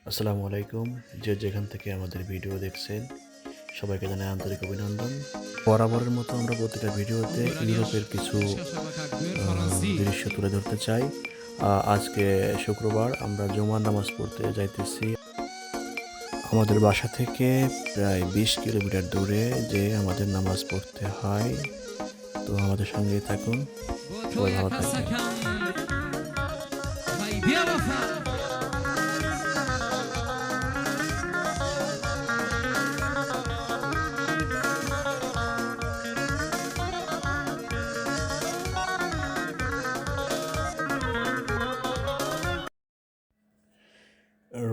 আসসালামু আলাইকুম। যে যেখান থেকে আমাদের ভিডিও দেখছেন সবাইকে জানাই আন্তরিক অভিনন্দন। বরাবরের মতো আমরা প্রতিটা ভিডিওতে ইউরোপের কিছু দৃশ্য তুলে ধরতে চাই। আজকে শুক্রবার আমরা জুমার নামাজ পড়তে যাইতেছি। আমাদের বাসা থেকে প্রায় ২০ কিলোমিটার দূরে যে আমাদের নামাজ পড়তে হয়। তো আমাদের সঙ্গেই থাকুন। সবাই ভালো থাকবেন।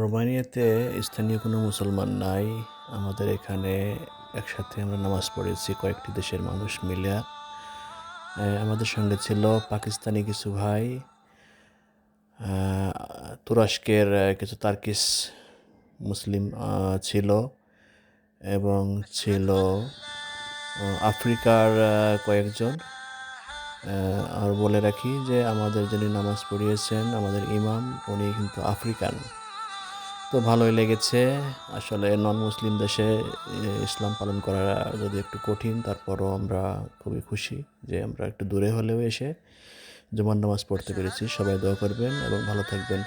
রোমানিয়াতে স্থানীয় কোনো মুসলমান নাই। আমাদের এখানে একসাথে আমরা নামাজ পড়েছি কয়েকটি দেশের মানুষ মিলে। আমাদের সঙ্গে ছিল পাকিস্তানি কিছু ভাই, তুরস্কের কিছু তার্কিশ মুসলিম ছিল এবং ছিল আফ্রিকার কয়েকজন। আর বলে রাখি যে আমাদের যিনি নামাজ পড়িয়েছেন আমাদের ইমাম উনি কিন্তু আফ্রিকান। তো ভালোই লেগেছে। আসলে নন মুসলিম দেশে ইসলাম পালন করা যদি একটু কঠিন, তারপরও আমরা খুবই খুশি যে আমরা একটু দূরে হলেও এসে জুমার নামাজ পড়তে পেরেছি। সবাই দোয়া করবেন এবং ভালো থাকবেন।